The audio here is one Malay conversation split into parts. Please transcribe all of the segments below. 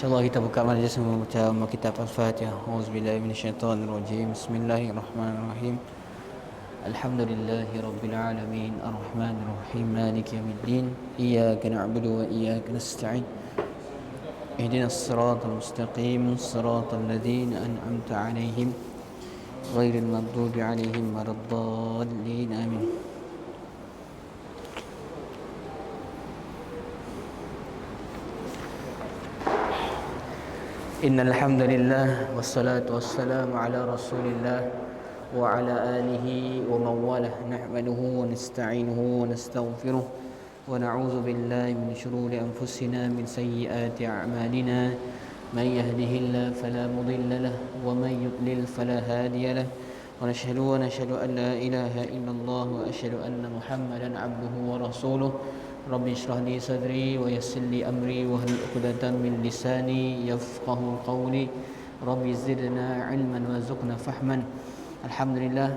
InsyaAllah kita buka majlis membaca kitab Al-Fatihah. Auzubillahi minasyaitonirrajim. Bismillahirrahmanirrahim. Alhamdulillahi rabbil alamin. Arrahmanir rahim. Maliki yaumiddin. Iyyaka na'budu wa iyyaka nasta'in. Ihdinas siratal mustaqim. Siratal ladzina an'amta 'alaihim ghairil maghdubi 'alaihim waladdallin. Amin. Innal hamdalillah wassalatu wassalamu ala Rasulillah wa ala alihi wa man walah. Nahmaduhu wa nasta'inuhu wa nastaghfiruh wa na'udzu billahi min shururi anfusina min sayyiati a'malina. Man yahdihillahu fala mudilla lahu wa man yudlil fala hadiya lahu. Wa nashhadu an la ilaha illallah wa ashhadu anna Muhammadan 'abduhu wa rasuluh. Rabbi shrah li sadri wa yassir li amri wa hlul 'uqdatam min lisani yafqahu qawli. Rabbi zidna ilman wa zuqna fahman. Alhamdulillah,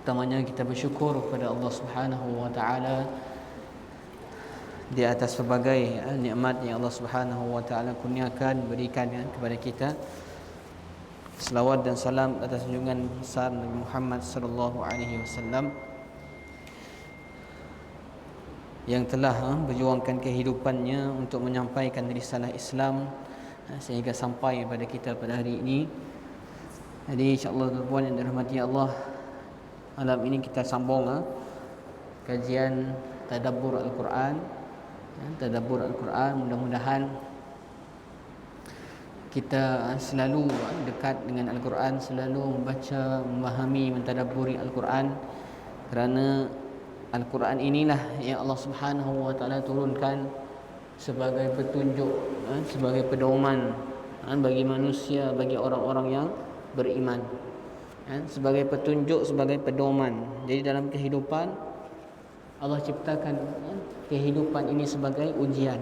pertamanya kita bersyukur kepada Allah Subhanahu wa taala di atas pelbagai nikmat yang Allah Subhanahu wa taala kurniakan, berikan kepada kita. Selawat dan salam atas junjungan besar Nabi Muhammad sallallahu alaihi wasallam yang telah berjuangkan kehidupannya untuk menyampaikan risalah Islam sehingga sampai pada kita pada hari ini. Jadi insya-Allah tuan-tuan yang dirahmati Allah, malam ini kita sambung kajian tadabbur Al-Quran. Tadabbur Al-Quran, mudah-mudahan kita selalu dekat dengan Al-Quran, selalu membaca, memahami, mentadabburi Al-Quran, kerana Al-Quran inilah yang Allah Subhanahu wa taala turunkan sebagai petunjuk, sebagai pedoman bagi manusia, bagi orang-orang yang beriman, sebagai petunjuk, sebagai pedoman. Jadi dalam kehidupan Allah ciptakan kehidupan ini sebagai ujian.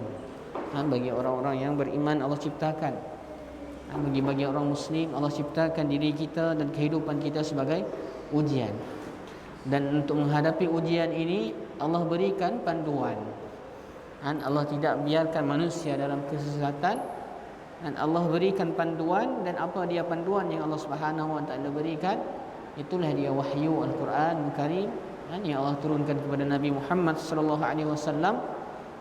Bagi orang-orang yang beriman Allah ciptakan, bagi orang Muslim Allah ciptakan diri kita dan kehidupan kita sebagai ujian. Dan untuk menghadapi ujian ini Allah berikan panduan. Allah tidak biarkan manusia dalam kesesatan, dan Allah berikan panduan. Dan apa dia panduan yang Allah Subhanahu wa taala berikan? Itulah dia wahyu Al-Quran Al-Karim yang Allah turunkan kepada Nabi Muhammad sallallahu alaihi wasallam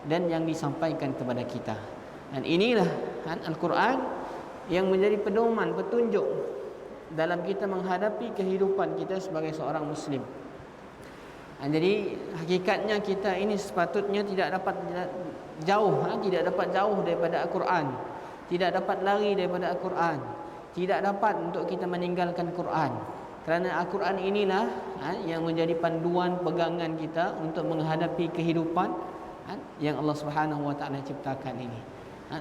dan yang disampaikan kepada kita. Dan inilah Al-Quran yang menjadi pedoman, petunjuk dalam kita menghadapi kehidupan kita sebagai seorang Muslim. Jadi hakikatnya kita ini sepatutnya tidak dapat jauh, tidak dapat jauh daripada Al-Quran, tidak dapat lari daripada Al-Quran, tidak dapat untuk kita meninggalkan Quran. Kerana Al-Quran inilah yang menjadi panduan pegangan kita untuk menghadapi kehidupan yang Allah Subhanahu wa taala ciptakan ini.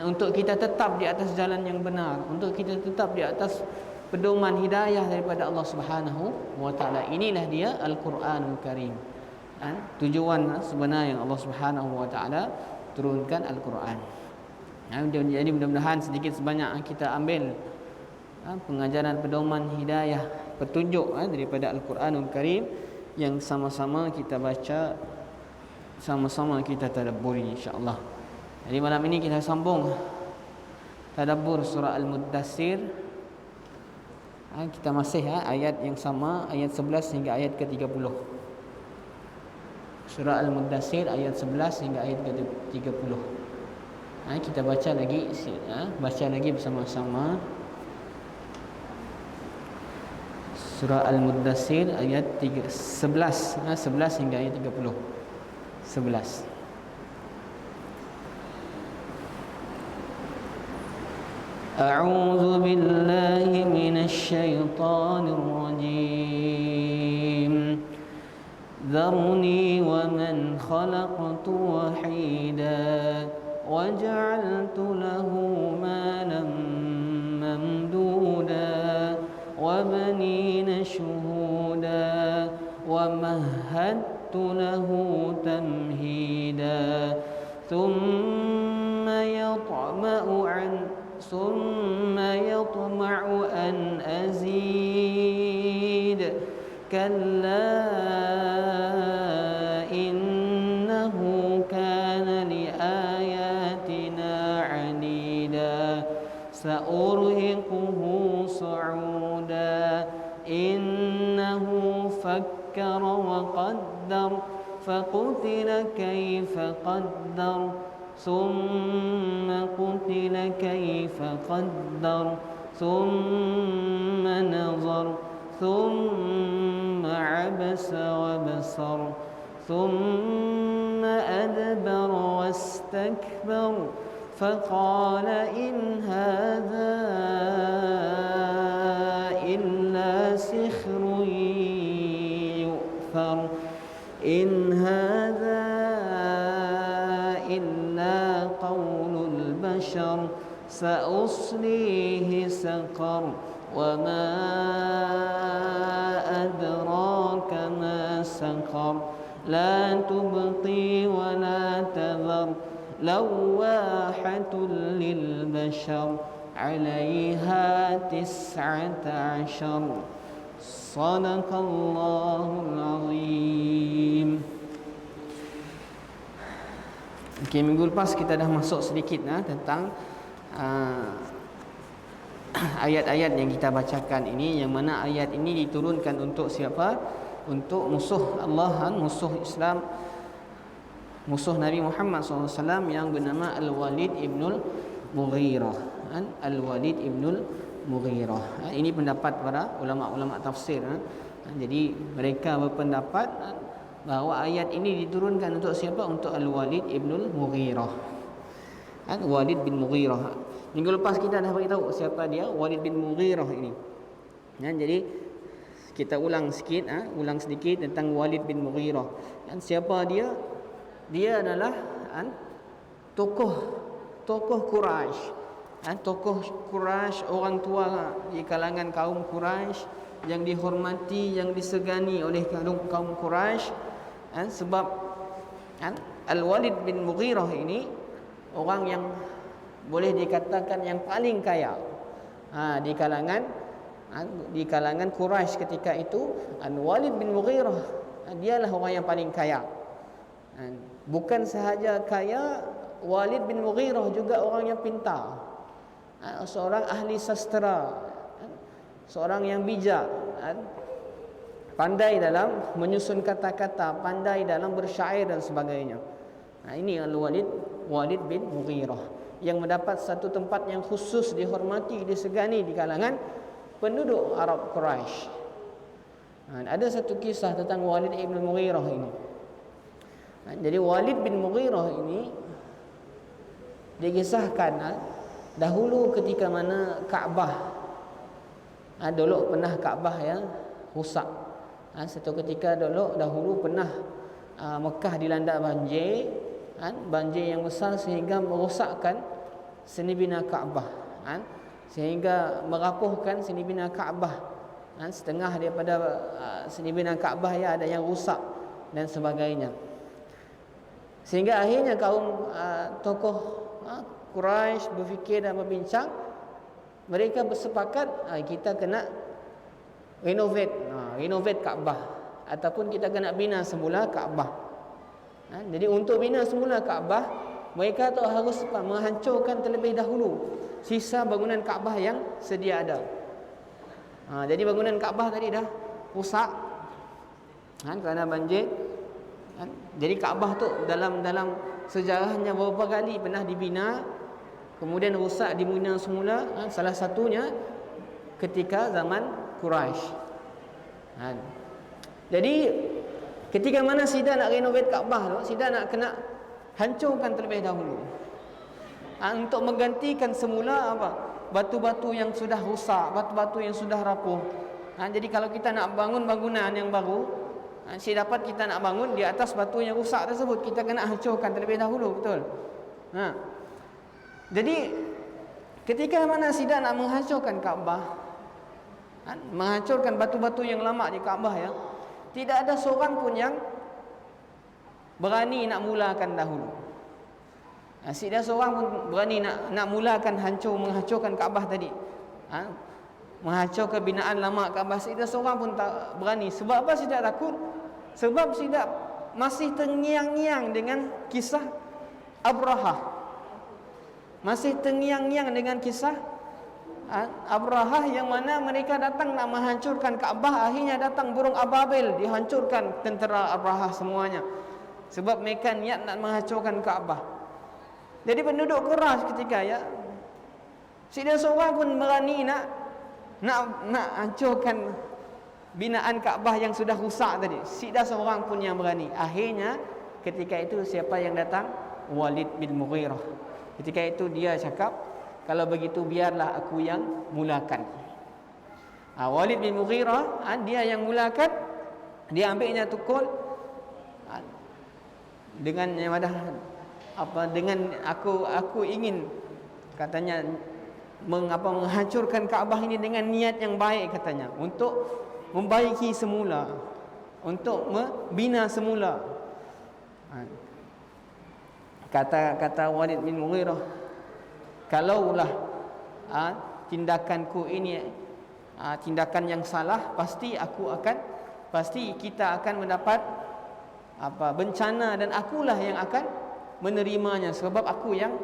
Untuk kita tetap di atas jalan yang benar, untuk kita tetap di atas pedoman hidayah daripada Allah Subhanahu wa taala. Inilah dia Al-Quranul Karim. Tujuan sebenar yang Allah Subhanahu wa taala turunkan Al-Quran. Jadi mudah-mudahan sedikit sebanyak kita ambil pengajaran, pedoman, hidayah, petunjuk daripada Al-Quranul Karim yang sama-sama kita baca, sama-sama kita tadabburi insya-Allah. Jadi malam ini kita sambung tadabbur surah Al-Muddassir. Kita masih ayat yang sama, ayat 11 hingga ayat ke-30. Surah Al-Muddassir ayat 11 hingga ayat ke-30. Kita baca lagi bersama-sama. Surah Al-Muddassir ayat 11 hingga ayat 30. 11. أعوذ بالله من الشيطان الرجيم ذرني ومن خلقت وحيدا وجعلت له مالا ممدودا وبنين شهودا ومهدت له تمهيدا ثم يطمع أن أزيد كلا إنه كان لآياتنا عنيدا سأرهقه صعودا إنه فكر وقدر فقتل كيف قدر ثم قتل كيف قدر ثم نظر ثم عبس وبصر ثم أدبر واستكبر فقال إن هذا إلا سحر يؤثر إن هذا إلا قول البشر سأصليه سقر وما أدراك ما سقر لا تبقي ولا تذر لواحة للبشر عليها 19 صدق الله العظيم. Okay, minggu lepas kita dah masuk sedikit tentang ayat-ayat yang kita bacakan ini, yang mana ayat ini diturunkan untuk siapa? Untuk musuh Allah, musuh Islam, musuh Nabi Muhammad SAW yang bernama Al-Walid ibnul Mughirah. Al-Walid ibnul Mughirah. Ini pendapat para ulama-ulama tafsir. Jadi mereka berpendapat bahawa ayat ini diturunkan untuk siapa? Untuk Al-Walid ibnul Mughirah. Walid bin Mughirah. Minggu lepas kita dah beritahu siapa dia, Walid bin Mughirah ini. Jadi kita ulang sedikit tentang Walid bin Mughirah. Siapa dia? Dia adalah tokoh Quraisy. Tokoh Quraisy, orang tua di kalangan kaum Quraisy, yang dihormati, yang disegani oleh kaum Quraisy. Sebab Al-Walid bin Mughirah ini orang yang boleh dikatakan yang paling kaya di kalangan Quraisy ketika itu. Al-Walid bin Mughirah dialah orang yang paling kaya. Bukan sahaja kaya, Walid bin Mughirah juga orang yang pintar, seorang ahli sastra, seorang yang bijak, pandai dalam menyusun kata-kata, pandai dalam bersyair dan sebagainya. Ini Walid bin Mughirah yang mendapat satu tempat yang khusus, dihormati, disegani di kalangan penduduk Arab Quraisy. Ada satu kisah tentang Walid bin Mughirah ini. Jadi Walid bin Mughirah ini dikisahkan dahulu ketika mana Kaabah, dulu pernah Kaabah rusak. Satu ketika dahulu pernah Mekah dilanda banjir, banjir yang besar sehingga merosakkan seni bina Kaabah, sehingga merapuhkan seni bina Kaabah. Setengah daripada seni bina Kaabah ada yang rusak dan sebagainya. Sehingga akhirnya kaum tokoh Quraisy berfikir dan berbincang. Mereka bersepakat kita kena renovate Kaabah, ataupun kita kena bina semula Kaabah. Jadi untuk bina semula Kaabah, mereka tu harus menghancurkan terlebih dahulu sisa bangunan Kaabah yang sedia ada. Jadi bangunan Kaabah tadi dah rusak kerana banjir. Jadi Kaabah tu dalam sejarahnya beberapa kali pernah dibina, kemudian rusak, dibina semula. Salah satunya ketika zaman Quraisy. Jadi ketika mana Sida nak renovate Kaabah tu, Sida nak kena hancurkan terlebih dahulu, untuk menggantikan semula batu-batu yang sudah rusak, batu-batu yang sudah rapuh. Jadi kalau kita nak bangun bangunan yang baru, dapat kita nak bangun di atas batu yang rusak tersebut, kita kena hancurkan terlebih dahulu, betul? Jadi ketika mana Sida nak menghancurkan Kaabah, menghancurkan batu-batu yang lama di Kaabah, tidak ada seorang pun yang berani nak mulakan dahulu. Tidak seorang pun berani nak mulakan menghancurkan Kaabah tadi, menghancurkan binaan lama Kaabah. Tidak seorang pun tak berani. Sebab apa Sida takut? Sebab Sida masih terngiang-ngiang dengan kisah Abrahah, masih terngiang-ngiang dengan kisah Abrahah yang mana mereka datang nak menghancurkan Kaabah, akhirnya datang burung ababil, dihancurkan tentera Abrahah semuanya, sebab mereka niat nak menghancurkan Kaabah. Jadi penduduk Quraisy ketika tidak seorang pun berani nak hancurkan binaan Kaabah yang sudah rusak tadi. Tidak seorang pun yang berani. Akhirnya ketika itu siapa yang datang? Walid bin Mughirah. Ketika itu dia cakap, kalau begitu biarlah aku yang mulakan. Walid bin Mughirah, dia yang mulakan. Dia ambilnya tukul dengan dengan aku ingin, katanya, menghancurkan Kaabah ini dengan niat yang baik, katanya, untuk membaiki semula, untuk membina semula. Kata Walid bin Mughirah, kalaulah tindakanku ini tindakan yang salah, pasti kita akan mendapat bencana, dan akulah yang akan menerimanya, sebab aku yang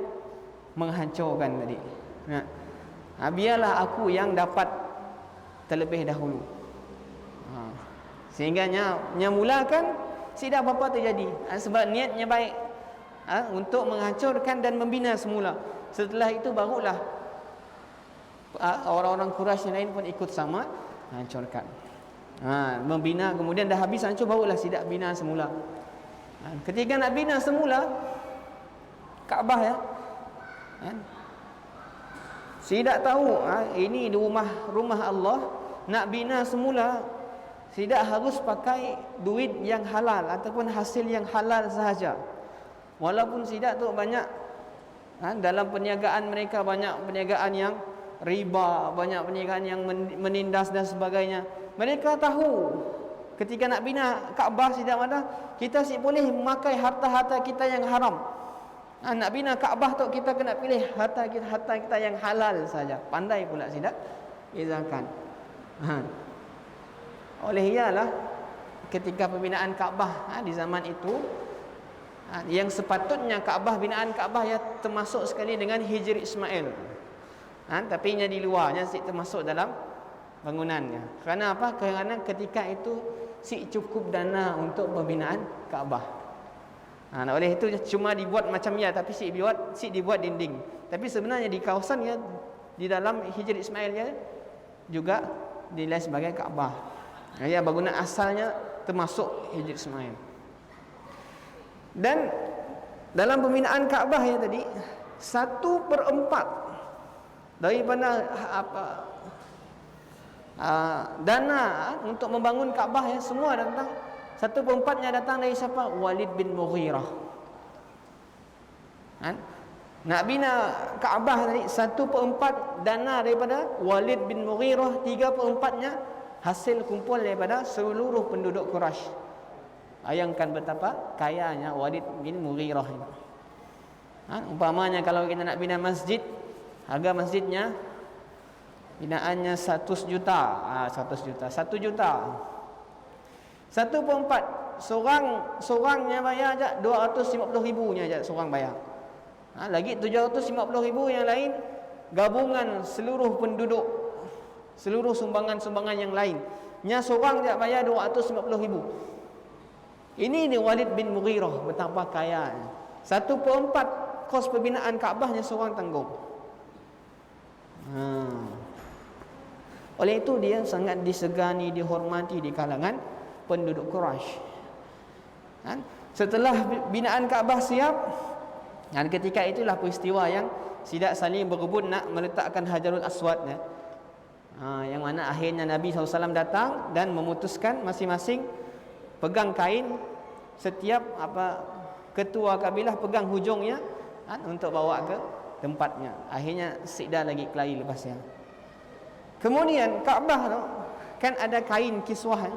menghancurkan tadi. Biarlah aku yang dapat terlebih dahulu. Sehingga mulakan, tidak apa-apa terjadi, sebab niatnya baik, untuk menghancurkan dan membina semula. Setelah itu barulah orang-orang Quraisy yang lain pun ikut sama hancurkan, membina. Kemudian dah habis hancur, barulah tidak bina semula. Ketika nak bina semula Kaabah, tidak tahu ini rumah Allah, nak bina semula tidak harus pakai duit yang halal ataupun hasil yang halal sahaja. Walaupun tidak tu banyak dalam perniagaan mereka, banyak perniagaan yang riba, banyak perniagaan yang menindas dan sebagainya. Mereka tahu ketika nak bina Kaabah, tidak ada kita boleh memakai harta-harta kita yang haram. Nak bina Kaabah tu kita kena pilih harta kita yang halal saja. Pandai pula tidak bezakan. Oleh ialah ketika pembinaan Kaabah di zaman itu, yang sepatutnya binaan Kaabah termasuk sekali dengan Hijri Ismail, tapi nya di luarnya termasuk dalam bangunannya. Kerana apa? Kerana ketika itu cukup dana untuk pembinaan Kaabah. Oleh itu cuma dibuat macam tapi dibuat dinding. Tapi sebenarnya di kawasan di dalam Hijri Ismail juga dinilai sebagai Kaabah. Bangunan asalnya termasuk Hijri Ismail. Dan dalam pembinaan Kaabah tadi, 1/4 daripada dana untuk membangun Kaabah semua datang, 1/4-nya datang dari siapa? Walid bin Mughirah. Nak bina Kaabah tadi, 1/4 dana daripada Walid bin Mughirah, 3/4-nya hasil kumpul daripada seluruh penduduk Quraisy. Bayangkan betapa kayanya Walid bin Mughirah ini. Umpamanya kalau kita nak bina masjid, harga masjidnya binaannya 100 juta. 100 juta, 1 juta. 1/4 seorangnya bayar aja 250,000-nya aja seorang bayar. Lagi 750,000 yang lain gabungan seluruh penduduk, seluruh sumbangan-sumbangan yang lain. Seorang dia bayar 250,000. Ini Walid bin Mughirah, betapa kaya. 1/4 kos pembinaan Kaabahnya seorang tanggung. Oleh itu dia sangat disegani, dihormati di kalangan penduduk Quraisy. Setelah binaan Kaabah siap, dan ketika itulah peristiwa yang tidak saling berebut nak meletakkan Hajarul Aswad, yang mana akhirnya Nabi SAW datang dan memutuskan masing-masing pegang kain, setiap ketua kabilah pegang hujungnya untuk bawa ke tempatnya. Akhirnya tidak lagi kelahi lepasnya. Kemudian Kaabah tu kan ada kain kiswah.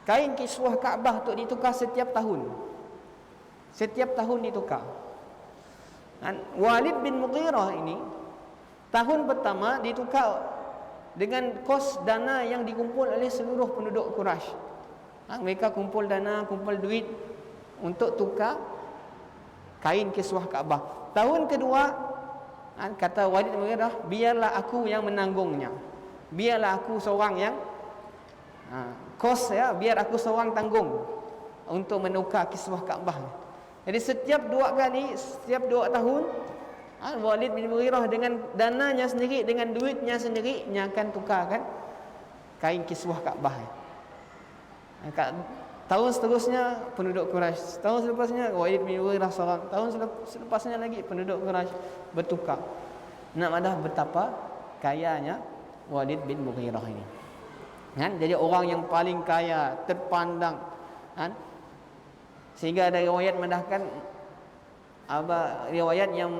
Kain kiswah Kaabah tu ditukar setiap tahun. Setiap tahun ditukar. Walid bin Mughirah ini tahun pertama ditukar dengan kos dana yang dikumpul oleh seluruh penduduk Quraisy. Mereka kumpul dana, kumpul duit untuk tukar kain kiswah Kaabah. Tahun kedua Kata Walid bin Mughirah, biarlah aku yang menanggungnya, biarlah aku seorang yang kos ya, biar aku seorang tanggung untuk menukar kiswah Kaabah. Jadi setiap 2 kali, setiap 2 tahun, Walid bin Mughirah dengan dananya sendiri, dengan duitnya sendiri, nya akan tukarkan kain kiswah Kaabah. Tahun seterusnya penduduk Quraisy, tahun selepasnya Walid bin Mughirah seorang, tahun selepasnya lagi penduduk Quraisy bertukar. Nak madah betapa kayanya Walid bin Mughirah ini. Jadi orang yang paling kaya, terpandang, sehingga ada riwayat mendahkan riwayat yang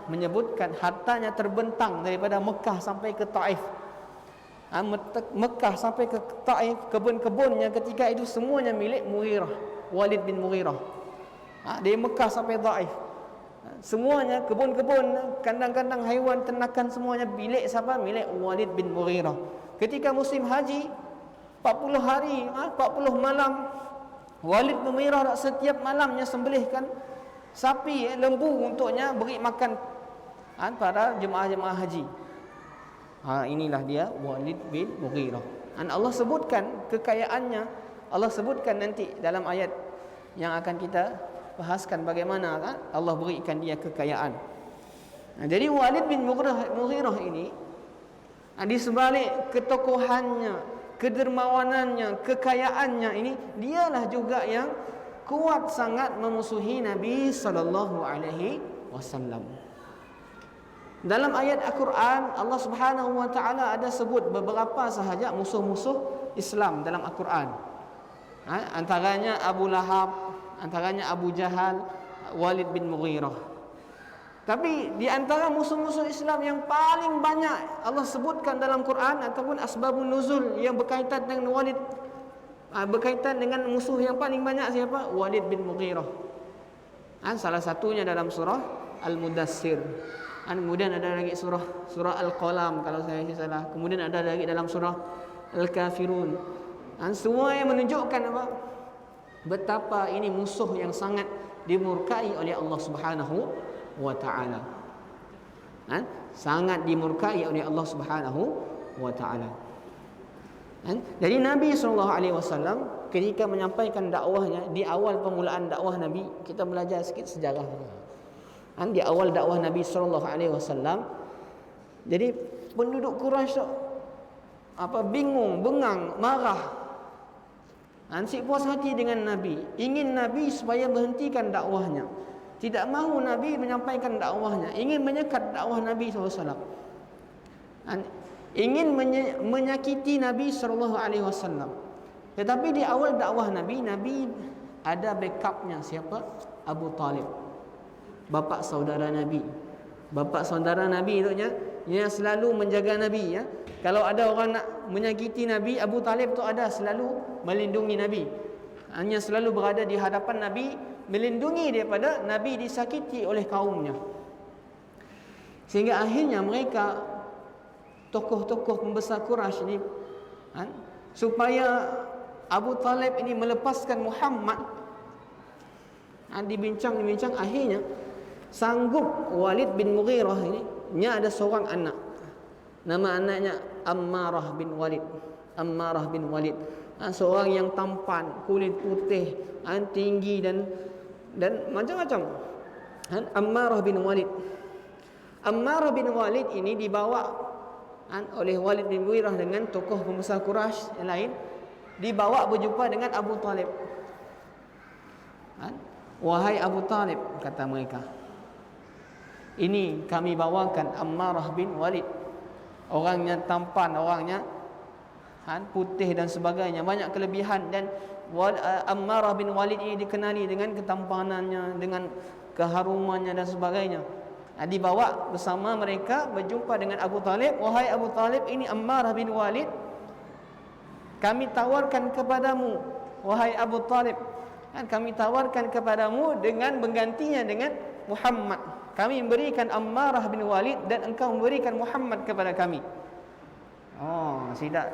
menyebutkan hartanya terbentang daripada Mekah sampai ke Taif. Mekah sampai ke Taif, kebun-kebunnya ketika itu semuanya milik Mughirah, Walid bin Mughirah. Dari Mekah sampai Taif, semuanya kebun-kebun, kandang-kandang haiwan, ternakan, semuanya milik siapa? Milik Walid bin Mughirah. Ketika musim haji 40 hari, 40 malam, Walid bin Mughirah setiap malamnya sembelihkan sapi, lembu untuknya beri makan para jemaah-jemaah haji. Inilah dia Walid bin Mughirah. Allah sebutkan kekayaannya. Allah sebutkan nanti dalam ayat yang akan kita bahaskan bagaimana Allah berikan dia kekayaan. Jadi Walid bin Mughirah ini, di sebalik ketokohannya, kedermawanannya, kekayaannya ini, dialah juga yang kuat sangat memusuhi Nabi sallallahu alaihi wasallam. Dalam ayat Al-Quran, Allah Subhanahu wa taala ada sebut beberapa sahaja musuh-musuh Islam dalam Al-Quran. Antaranya Abu Lahab, antaranya Abu Jahal, Walid bin Mughirah. Tapi di antara musuh-musuh Islam yang paling banyak Allah sebutkan dalam Quran ataupun asbabun nuzul yang berkaitan dengan Walid, berkaitan dengan musuh yang paling banyak siapa? Walid bin Mughirah. Salah satunya dalam surah Al-Mudassir. Kemudian ada lagi surah Al-Qalam kalau saya tidak salah. Kemudian ada lagi dalam surah Al-Kafirun. Semua yang menunjukkan apa? Betapa ini musuh yang sangat dimurkai oleh Allah Subhanahu wa taala. Sangat dimurkai oleh Allah Subhanahu wa taala. Jadi Nabi SAW ketika menyampaikan dakwahnya, di awal permulaan dakwah Nabi, kita belajar sikit sejarah. Di awal dakwah Nabi SAW, jadi penduduk Quraisy bingung, bengang, marah, si puas hati dengan Nabi, ingin Nabi supaya berhentikan dakwahnya, tidak mahu Nabi menyampaikan dakwahnya, ingin menyekat dakwah Nabi SAW, ingin menyakiti Nabi SAW. Tetapi di awal dakwah Nabi ada backupnya. Siapa? Abu Talib, bapa saudara Nabi. Bapa saudara Nabi itu yang selalu menjaga Nabi, ya. Kalau ada orang nak menyakiti Nabi, Abu Talib tu ada selalu melindungi Nabi. Hanya selalu berada di hadapan Nabi, melindungi daripada Nabi disakiti oleh kaumnya. Sehingga akhirnya mereka, tokoh-tokoh pembesar Quraisy ini, supaya Abu Talib ini melepaskan Muhammad, dibincang, akhirnya sanggup Walid bin Mughirah ini, ada seorang anak, nama anaknya Ammarah bin Walid. Ammarah bin Walid, seorang yang tampan, kulit putih, tinggi dan macam-macam. Ammarah bin Walid. Ammarah bin Walid ini dibawa oleh Walid bin Mughirah dengan tokoh pembesar Quraisy yang lain, dibawa berjumpa dengan Abu Talib. Wahai Abu Talib, kata mereka, ini kami bawakan Ammarah bin Walid, orangnya tampan, orangnya putih dan sebagainya, banyak kelebihan. Dan Ammarah bin Walid ini dikenali dengan ketampanannya, dengan keharumannya dan sebagainya. Dibawa bersama mereka berjumpa dengan Abu Talib. Wahai Abu Talib, ini Ammarah bin Walid kami tawarkan kepadamu. Wahai Abu Talib, kami tawarkan kepadamu dengan menggantinya dengan Muhammad. Kami memberikan Ammarah bin Walid dan engkau memberikan Muhammad kepada kami. Sidak.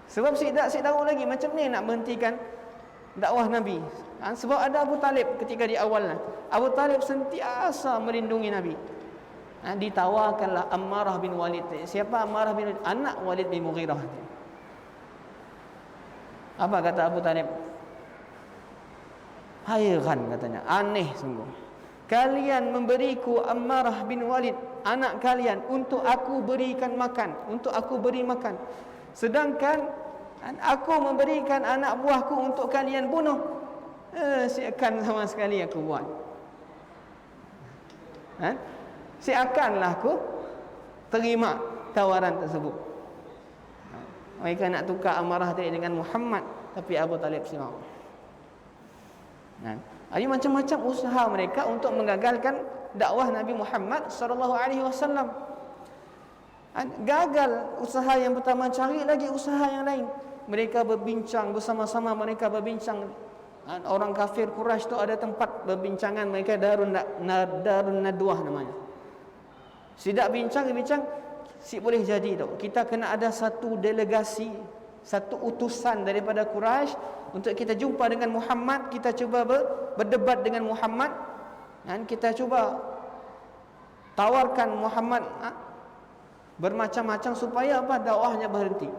Sebab sidak tahu lagi macam ni nak berhentikan dakwah Nabi. Sebab ada Abu Talib ketika di awalnya. Abu Talib sentiasa melindungi Nabi. ditawarkanlah Ammarah bin Walid. Siapa Ammarah bin Walid? Anak Walid bin Mughirah. Apa kata Abu Talib? Hairan katanya, aneh sungguh. Kalian memberiku Ammarah bin Walid, anak kalian, untuk aku berikan makan, untuk aku beri makan. Sedangkan aku memberikan anak buahku untuk kalian bunuh. Siakan sama sekali aku buat. Siakanlah aku terima tawaran tersebut. Mereka nak tukar Ammarah tadi dengan Muhammad, tapi Abu Talib siap. Ada macam-macam usaha mereka untuk menggagalkan dakwah Nabi Muhammad sallallahu alaihi wasallam. Gagal usaha yang pertama, cari lagi usaha yang lain. Mereka berbincang bersama-sama, mereka berbincang. Orang kafir Quraisy tu ada tempat berbincangan mereka, Darun Nadwah namanya. Sidak bincang, si boleh jadi tu. Kita kena ada satu delegasi, satu utusan daripada Quraisy untuk kita jumpa dengan Muhammad, kita cuba berdebat dengan Muhammad, dan kita cuba tawarkan Muhammad bermacam-macam supaya apa, dakwahnya berhenti.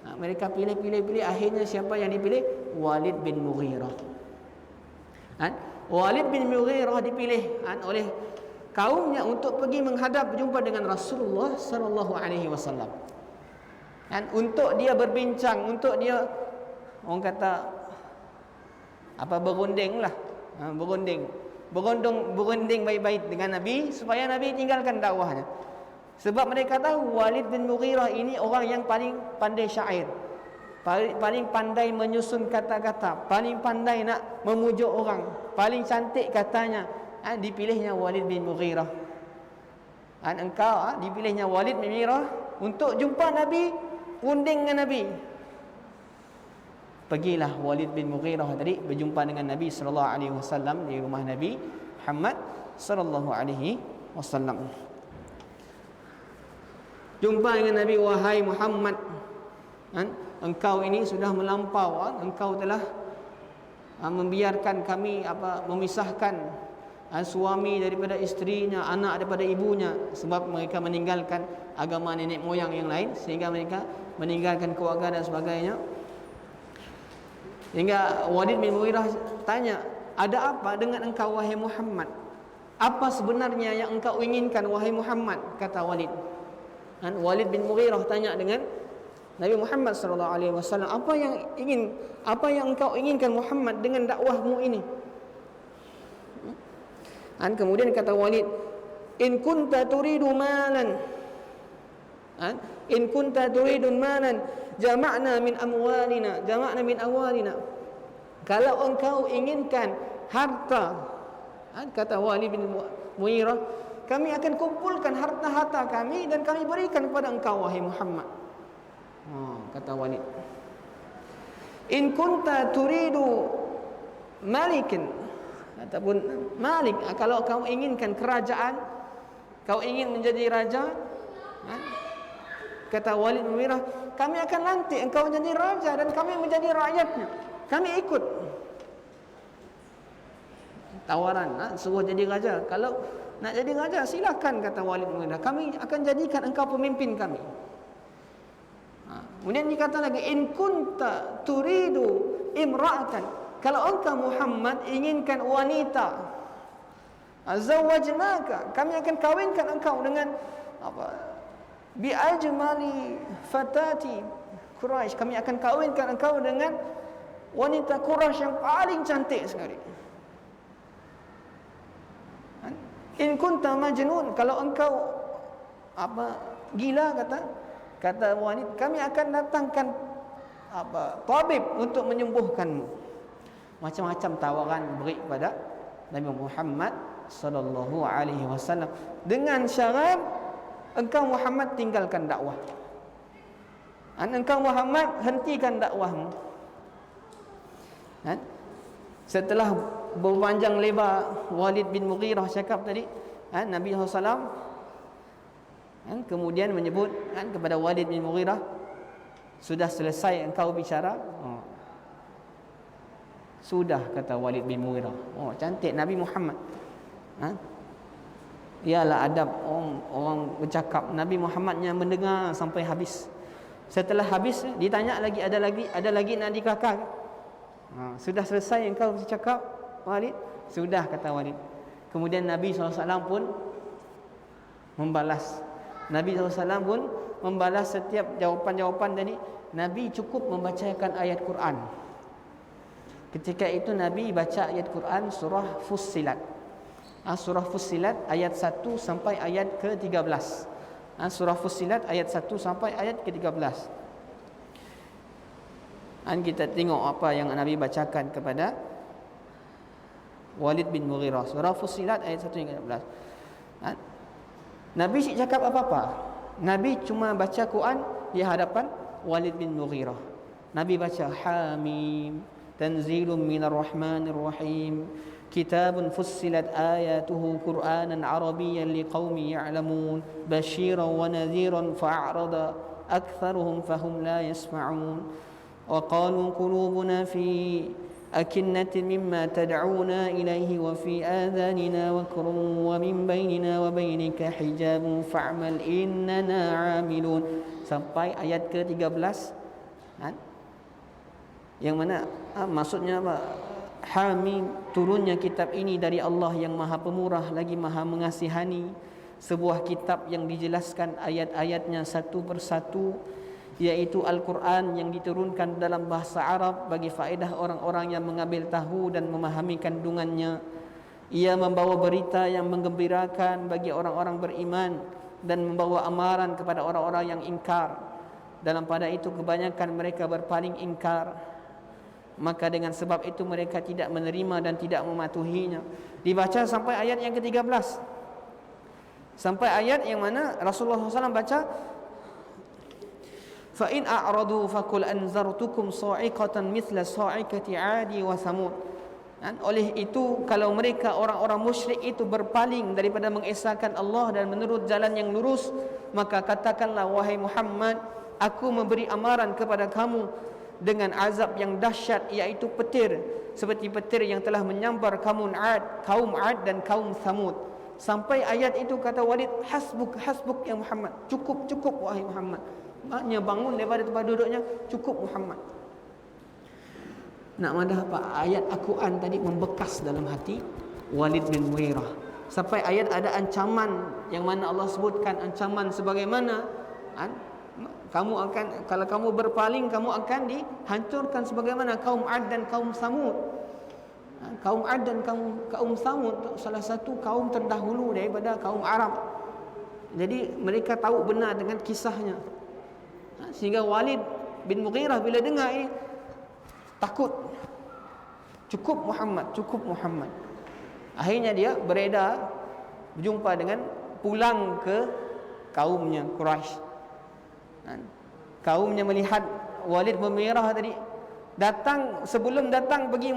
Mereka pilih, akhirnya siapa yang dipilih? Walid bin Mughirah. Walid bin Mughirah dipilih oleh kaumnya untuk pergi menghadap berjumpa dengan Rasulullah sallallahu alaihi wasallam. Dan untuk dia berbincang, untuk dia orang kata apa, berunding lah, berunding baik-baik dengan Nabi supaya Nabi tinggalkan dakwahnya. Sebab mereka tahu Walid bin Mughirah ini orang yang paling pandai syair, paling pandai menyusun kata-kata, paling pandai nak memujuk orang, paling cantik katanya. Dipilihnya Walid bin Mughirah. Engkau dipilihnya Walid bin Mughirah untuk jumpa Nabi, runding dengan Nabi. Pergilah Walid bin Mughirah tadi berjumpa dengan Nabi sallallahu alaihi wasallam di rumah Nabi Muhammad sallallahu alaihi wasallam. Jumpa dengan Nabi, wahai Muhammad, engkau ini sudah melampau, engkau telah membiarkan kami memisahkan suami daripada isterinya, anak daripada ibunya, sebab mereka meninggalkan agama nenek moyang yang lain, sehingga mereka meninggalkan keluarga dan sebagainya. Hingga Walid bin Mughirah tanya, ada apa dengan engkau wahai Muhammad? Apa sebenarnya yang engkau inginkan wahai Muhammad? Kata Walid. Walid bin Mughirah tanya dengan Nabi Muhammad sallallahu alaihi wasallam, apa yang engkau inginkan Muhammad dengan dakwahmu ini? Kemudian kata Walid, in kunta turidu malan, in kunta turidu malan jama'na min amwalina. Kalau engkau inginkan harta, kata Walid bin Mughirah, kami akan kumpulkan harta-harta kami dan kami berikan kepada engkau wahai Muhammad. Kata Walid, in kunta turidu malikin, ataupun malik, kalau kau inginkan kerajaan, kau ingin menjadi raja, kata Walid bin Mughirah, kami akan lantik engkau menjadi raja dan kami menjadi rakyatnya, kami ikut tawaran, suruh jadi raja. Kalau nak jadi raja silakan, kata Walid bin Mughirah, kami akan jadikan engkau pemimpin kami. Kemudian dikata lagi, in kunta turidu imra'atan, kalau engkau Muhammad inginkan wanita, azawajnaka, kami akan kawinkan engkau dengan bi ajmali fatati Quraisy, kami akan kawinkan engkau dengan wanita Quraisy yang paling cantik sekali. In kunta majnun, kalau engkau gila, kata Walid, kami akan datangkan tabib untuk menyembuhkanmu. Macam-macam tawaran beri kepada Nabi Muhammad sallallahu alaihi wasallam dengan syarat engkau Muhammad tinggalkan dakwah, engkau Muhammad hentikan dakwahmu. Setelah berpanjang lebar Walid bin Mughirah cakap tadi, Nabi SAW kemudian menyebut kepada Walid bin Mughirah, sudah selesai engkau bicara? Sudah, kata Walid bin Mughirah. Cantik Nabi Muhammad. Ialah adab orang bercakap. Nabi Muhammadnya mendengar sampai habis. Setelah habis ditanya lagi, ada lagi nak dikakar? Sudah selesai engkau bercakap, Walid? Sudah, kata Walid. Kemudian Nabi SAW pun membalas. Nabi SAW pun membalas setiap jawapan-jawapan tadi. Nabi cukup membacakan ayat Quran. Ketika itu Nabi baca ayat Quran surah Fussilat. Surah Fussilat ayat 1 sampai ayat ke-13. Surah Fussilat ayat 1 sampai ayat ke-13. Kita tengok apa yang Nabi bacakan kepada Walid bin Mughirah. Surah Fussilat ayat 1 hingga 13. Nabi tak cakap apa-apa. Nabi cuma baca Quran di hadapan Walid bin Mughirah. Nabi baca Hamim, tanzilun minar rahmanir rahim, kitabun fussilat ayatuhu Qur'anan Arabiyyan liqaumin ya'lamun, basyiran wa nadhiran fa'arada aktharuhum fahum la yasma'un, wa qalu qulubuna fi akinnatin mimma tad'una ilaihi wa fi adhanina wakrun wa min bainina wa bainika hijabun fa'mal innana 'amilun, sampai ayat ke-13. Yang mana maksudnya apa? Hamim, turunnya kitab ini dari Allah yang Maha Pemurah lagi Maha Mengasihani. Sebuah kitab yang dijelaskan ayat-ayatnya satu persatu, yaitu Al-Quran yang diturunkan dalam bahasa Arab bagi faedah orang-orang yang mengambil tahu dan memahami kandungannya. Ia membawa berita yang menggembirakan bagi orang-orang beriman dan membawa amaran kepada orang-orang yang ingkar. Dalam pada itu kebanyakan mereka berpaling ingkar. Maka dengan sebab itu mereka tidak menerima dan tidak mematuhinya. Dibaca sampai ayat yang ke-13. Sampai ayat yang mana Rasulullah SAW baca, fa in a'radu faqul anzartukum sa'iqatan mithla sa'iqati 'adi wa thamud. Oleh itu, kalau mereka orang-orang musyrik itu berpaling daripada mengesahkan Allah dan menurut jalan yang lurus, maka katakanlah, wahai Muhammad, aku memberi amaran kepada kamu dengan azab yang dahsyat, iaitu petir, seperti petir yang telah menyambar kaum Ad dan kaum Thamud. Sampai ayat itu kata Walid, hasbuk ya Muhammad, cukup wahai Muhammad. Maknanya bangun daripada tempat duduknya, cukup Muhammad. Nak madah apa? Ayat Al-Quran tadi membekas dalam hati Walid bin Mughirah. Sampai ayat ada ancaman yang mana Allah sebutkan ancaman sebagaimana kamu akan, kalau kamu berpaling, kamu akan dihancurkan sebagaimana kaum Ad dan kaum Thamud. Kaum Ad dan kaum Thamud salah satu kaum terdahulu daripada kaum Arab. Jadi mereka tahu benar dengan kisahnya. Sehingga Walid bin Mughirah bila dengar ini takut. Cukup Muhammad. Akhirnya dia beredar berjumpa dengan, pulang ke kaumnya Quraisy. Kaumnya melihat Walid bin Mughirah tadi datang, sebelum datang pergi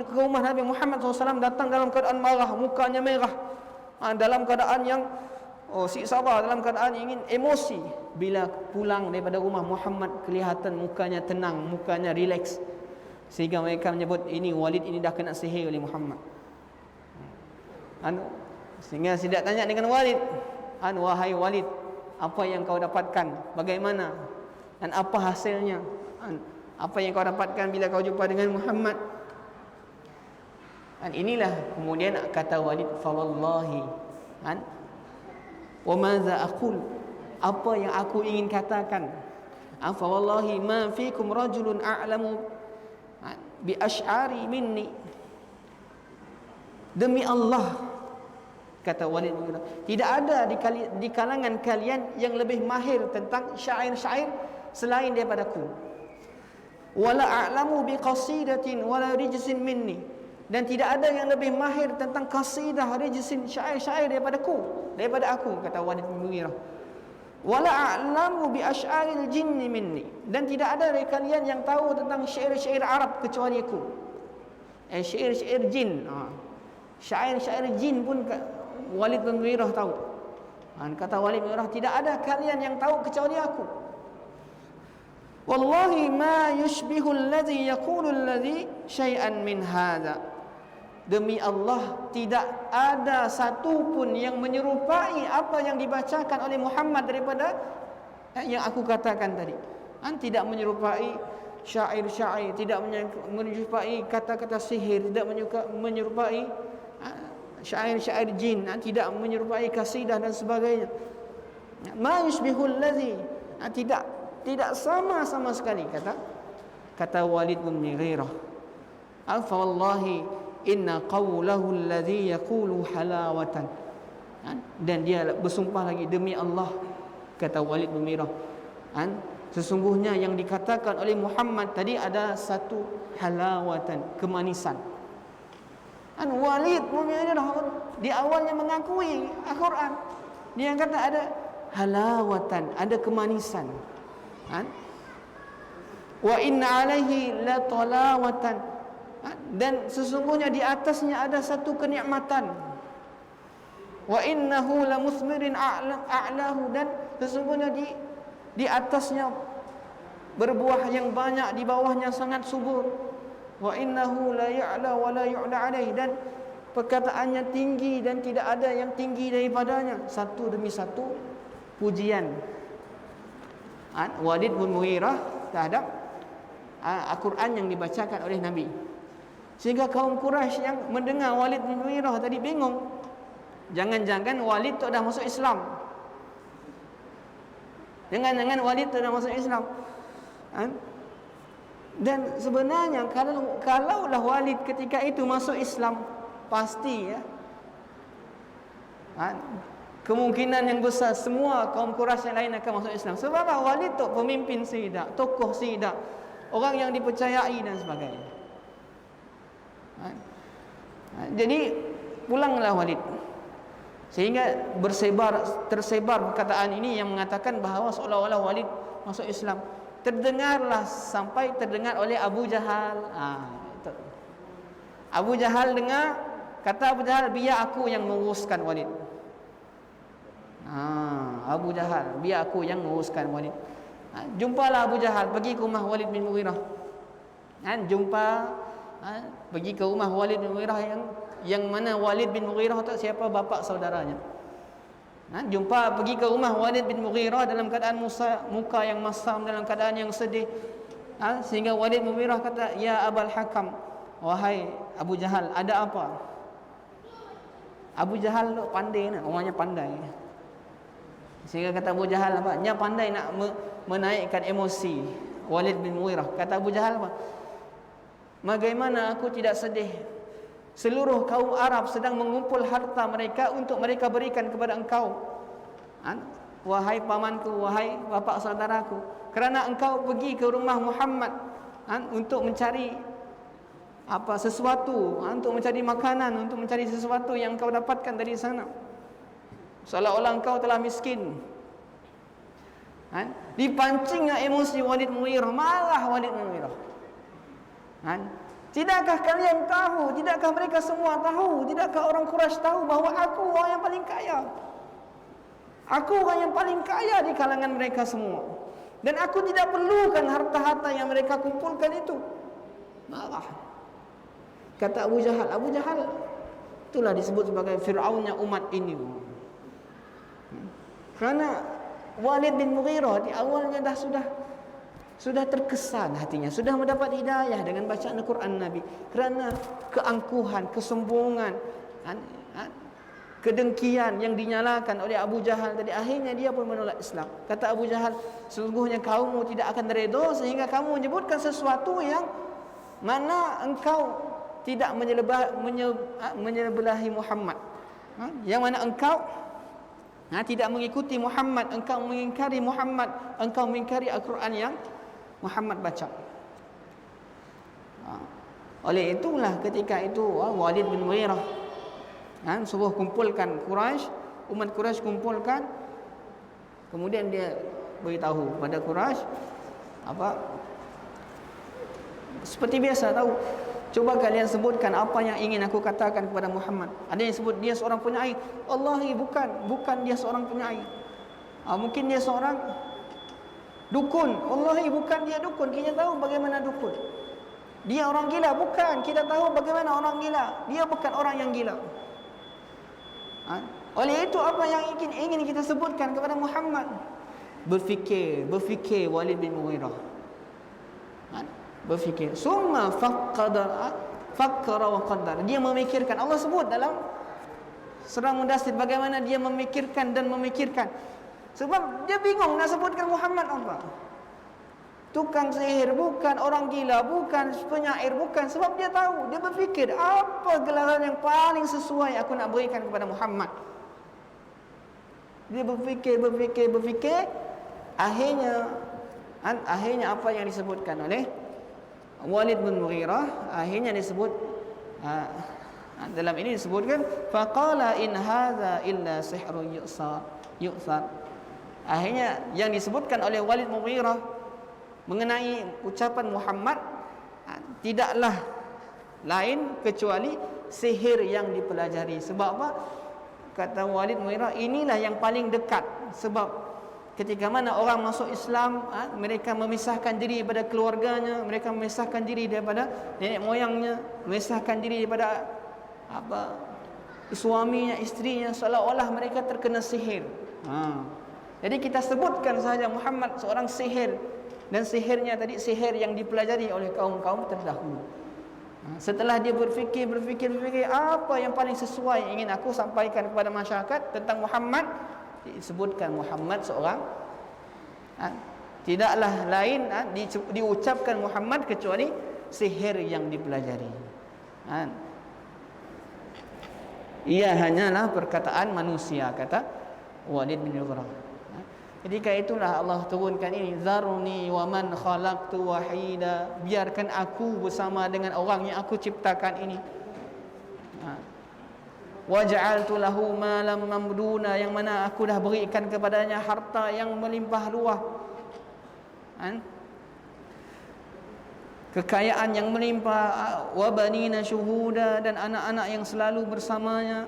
ke rumah Nabi Muhammad SAW, datang dalam keadaan marah, mukanya merah, dalam keadaan yang sabar, dalam keadaan ingin emosi. Bila pulang daripada rumah, Muhammad kelihatan mukanya tenang, mukanya relax, sehingga mereka menyebut ini Walid ini dah kena sihir oleh Muhammad. Sehingga tidak tanya dengan Walid, wahai Walid, apa yang kau dapatkan, bagaimana dan apa hasilnya, apa yang kau dapatkan bila kau jumpa dengan Muhammad. Dan inilah kemudian kata Walid, fa wallahi wa madza aqul, apa yang aku ingin katakan, fa wallahi ma fikum rajulun a'lamu bi asy'ari minni, demi Allah, kata Walid bin Mughirah, tidak ada di kalangan kalian yang lebih mahir tentang syair-syair selain daripadaku. Wala a'lamu bi qasidatin wala rijsin minni, dan tidak ada yang lebih mahir tentang qasidah, rijsin, syair-syair daripada aku, kata Walid bin Mughirah. Wala a'lamu bi asy'aril jinni minni, dan tidak ada dari kalian yang tahu tentang syair-syair Arab kecuali aku. Syair-syair jin, syair-syair jin pun Walid bin Mughirah tahu. Kata Walid bin Mughirah, tidak ada kalian yang tahu kecuali aku. Wallahi ma yushbihu alladhi yaqulu alladhi syai'an min hadha. demi Allah tidak ada satu pun yang menyerupai apa yang dibacakan oleh Muhammad daripada yang aku katakan tadi. Tidak menyerupai syair-syair, tidak menyerupai kata-kata sihir, tidak menyerupai syair-syair jin, tidak menyerupai kasidah dan sebagainya. Ma yushbihul ladzi, tidak sama sekali, kata Walid bin Mughirah. Fa wallahi inna qawlahu alladhi yaqulu halawatan. Dan dia bersumpah lagi, demi Allah, kata Walid bin Mughirah, sesungguhnya yang dikatakan oleh Muhammad tadi ada satu halawatan, kemanisan. Walid bin Mughirah di awalnya mengakui Al-Quran, dia kata ada halawatan, ada kemanisan. Wa inna alaihi la talawatan, dan sesungguhnya di atasnya ada satu kenikmatan. Wa innahu la musmirin a'lahu, dan sesungguhnya di atasnya berbuah yang banyak, di bawahnya sangat subur. Wa innahu la ya'la wa la yu'la alaihi, dan perkataannya tinggi dan tidak ada yang tinggi daripadanya. Satu demi satu pujian Walid bin Mughirah terhadap Al-Quran yang dibacakan oleh Nabi. Sehingga kaum Quraisy yang mendengar Walid bin Mughirah tadi bingung. Jangan-jangan Walid tu dah masuk Islam. Jangan-jangan Walid tu dah masuk Islam. Dan sebenarnya kalaulah Walid ketika itu masuk Islam, pasti kemungkinan yang besar semua kaum Quraisy yang lain akan masuk Islam. Sebab Walid tu pemimpin Sayyidah, tokoh Sayyidah, orang yang dipercayai dan sebagainya. Jadi pulanglah Walid, sehingga tersebar perkataan ini yang mengatakan bahawa seolah-olah Walid masuk Islam. Terdengarlah sampai terdengar oleh Abu Jahal. Abu Jahal dengar, kata Abu Jahal, biar aku yang menguruskan Walid. Abu Jahal, biar aku yang menguruskan Walid. Jumpalah Abu Jahal, pergi ke rumah Walid bin Mughirah. Pergi ke rumah Walid bin Mughirah, yang mana Walid bin Mughirah tak siapa bapa saudaranya. Pergi ke rumah Walid bin Mughirah dalam keadaan muka yang masam, dalam keadaan yang sedih. Sehingga Walid bin Mughirah kata, ya Abul Hakam, wahai Abu Jahal, ada apa? Abu Jahal tu pandai, orangnya pandai. Sehingga kata Abu Jahal apa? Dia pandai nak menaikkan emosi Walid bin Mughirah. Kata Abu Jahal apa? Bagaimana aku tidak sedih? Seluruh kaum Arab sedang mengumpul harta mereka untuk mereka berikan kepada engkau, wahai pamanku, wahai bapa saudaraku, kerana engkau pergi ke rumah Muhammad untuk mencari sesuatu, untuk mencari makanan, untuk mencari sesuatu yang engkau dapatkan dari sana, seolah-olah engkau telah miskin. Dipancingnya emosi Walid bin Mughirah, marah Walid bin Mughirah. Tidakkah kalian tahu, tidakkah mereka semua tahu, tidakkah orang Quraisy tahu bahawa aku orang yang paling kaya? Aku orang yang paling kaya di kalangan mereka semua, dan aku tidak perlukan harta-harta yang mereka kumpulkan itu. Marah. Kata Abu Jahal, Abu Jahal itulah disebut sebagai Fir'aunnya umat ini. Kerana Walid bin Mughirah di awalnya sudah terkesan hatinya, sudah mendapat hidayah dengan bacaan Al-Quran Nabi. Kerana keangkuhan, kesombongan, kedengkian yang dinyalakan oleh Abu Jahal tadi, akhirnya dia pun menolak Islam. Kata Abu Jahal, sesungguhnya kaummu tidak akan redha sehingga kamu menyebutkan sesuatu yang mana engkau tidak menyebelahi Muhammad, yang mana engkau tidak mengikuti Muhammad, engkau mengingkari Muhammad, engkau mengingkari Al-Quran yang Muhammad baca. Oleh itulah ketika itu Walid bin Mughirah suruh kumpulkan Quraisy, umat Quraisy kumpulkan, kemudian dia beritahu pada Quraisy seperti biasa, tahu, coba kalian sebutkan apa yang ingin aku katakan kepada Muhammad. Ada yang sebut dia seorang penyair. Wallahi bukan dia seorang penyair. Mungkin dia seorang dukun. Wallahi bukan dia dukun. Kita tahu bagaimana dukun. Dia orang gila? Bukan. Kita tahu bagaimana orang gila. Dia bukan orang yang gila. Oleh itu apa yang ingin kita sebutkan kepada Muhammad? Berfikir Walid bin Mughirah. Berfikir. Summa fakkara wa qaddar. Dia memikirkan. Allah sebut dalam surah Mudaththir bagaimana dia memikirkan dan memikirkan. Sebab dia bingung nak sebutkan Muhammad apa. Tukang sihir bukan, orang gila bukan, penyair bukan. Sebab dia tahu, dia berfikir apa gelaran yang paling sesuai aku nak berikan kepada Muhammad. Dia berfikir. Akhirnya apa yang disebutkan oleh Walid bin Mughirah, akhirnya disebut dalam ini disebutkan faqala in hadza illa sihrun yu'sar. Akhirnya yang disebutkan oleh Walid bin Mughirah mengenai ucapan Muhammad tidaklah lain kecuali sihir yang dipelajari. Sebab apa? Kata Walid bin Mughirah, inilah yang paling dekat. Sebab ketika mana orang masuk Islam, mereka memisahkan diri daripada keluarganya, mereka memisahkan diri daripada nenek moyangnya, memisahkan diri daripada suaminya, istrinya, seolah-olah mereka terkena sihir. Jadi kita sebutkan sahaja Muhammad seorang sihir, dan sihirnya tadi sihir yang dipelajari oleh kaum-kaum terdahulu. Setelah dia berfikir apa yang paling sesuai ingin aku sampaikan kepada masyarakat tentang Muhammad, disebutkan Muhammad seorang tidaklah lain diucapkan Muhammad kecuali sihir yang dipelajari. Ia hanyalah perkataan manusia, kata Walid bin Mughirah. Ketika itulah Allah turunkan ini, zarni wa man khalaqtu wahida, biarkan aku bersama dengan orang yang aku ciptakan ini. Waja'altu lahu malam mamduna, yang mana aku dah berikan kepadanya harta yang melimpah ruah, kekayaan yang melimpah. Wa banina syuhuda, dan anak-anak yang selalu bersamanya.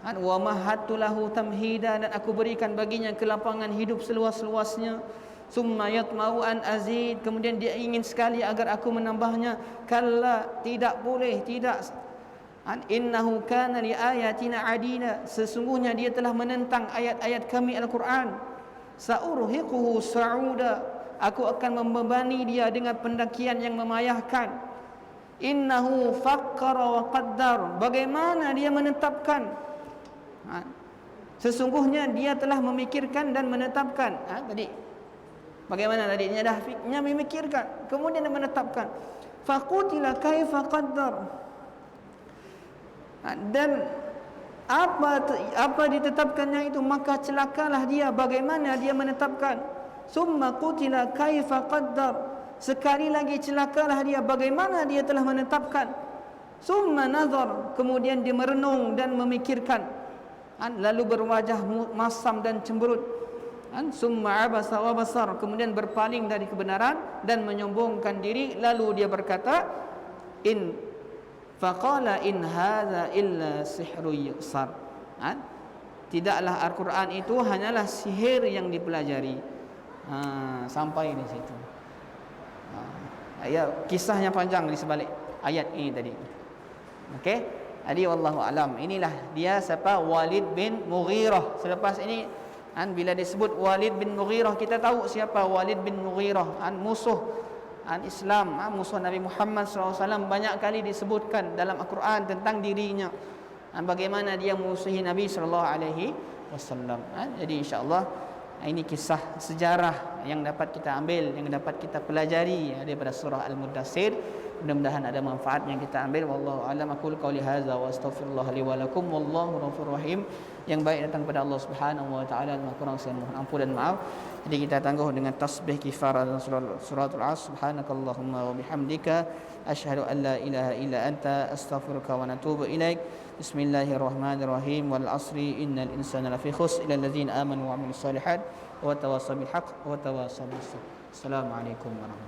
Wa mahattu lahu tamhida, dan aku berikan baginya kelapangan hidup seluas-luasnya. Summa yatma'u an azid, kemudian dia ingin sekali agar aku menambahnya. Kalla, tidak boleh, tidak. Innahu kana li ayatina adina, sesungguhnya dia telah menentang ayat-ayat kami Al-Quran. Sa'urhiquhu sa'uda, aku akan membebani dia dengan pendakian yang memayahkan. Innahu fakkara wa qaddar, bagaimana dia menetapkan, sesungguhnya dia telah memikirkan dan menetapkan. Tadi bagaimana tadi? Dia memikirkan, kemudian dia menetapkan. Faqutila kaifa qaddar, dan apa ditetapkannya itu, maka celakalah dia bagaimana dia menetapkan. Summa qutila kaifa qaddar, sekali lagi celakalah dia bagaimana dia telah menetapkan. Summa nazar, kemudian dia merenung dan memikirkan, lalu berwajah masam dan cemberut. Summa abasa wa basar, kemudian berpaling dari kebenaran dan menyombongkan diri. Lalu dia berkata, faqala in hadza illa sihrun yu'sar, tidaklah Al-Quran itu hanyalah sihir yang dipelajari. Sampai di situ. Kisahnya panjang di sebalik ayat ini tadi. Okey, jadi wallahu alam. Inilah dia siapa, Walid bin Mughirah. Selepas ini bila disebut Walid bin Mughirah, kita tahu siapa Walid bin Mughirah, musuh Islam, musuh Nabi Muhammad SAW. Banyak kali disebutkan dalam Al-Quran tentang dirinya, bagaimana dia musuhi Nabi SAW. Jadi insya-Allah ini kisah sejarah yang dapat kita ambil, yang dapat kita pelajari daripada surah Al-Mudaththir. Mudah-mudahan ada manfaat yang kita ambil. Wallahu a'lam. Aqulu qawli hadza wa astaghfirullah li wa lakum, wallahu ghafurur rahim. Yang baik datang pada Allah Subhanahu wa taala, dan kurang saya mohon ampun dan maaf. Jadi kita tangguh dengan tasbih kifarah dan suratul Asr. Subhanakallahumma wa bihamdika asyhadu an la ilaha illa anta astaghfiruka wa atubu ilaik. Bismillahirrahmanirrahim. Wal asri innal insana lafi khusr illa alladzina amanu wa amilus solihat wa tawassaw bil haqq wa tawassaw bis sabr. Assalamualaikum warahmatullahi wabarakatuh.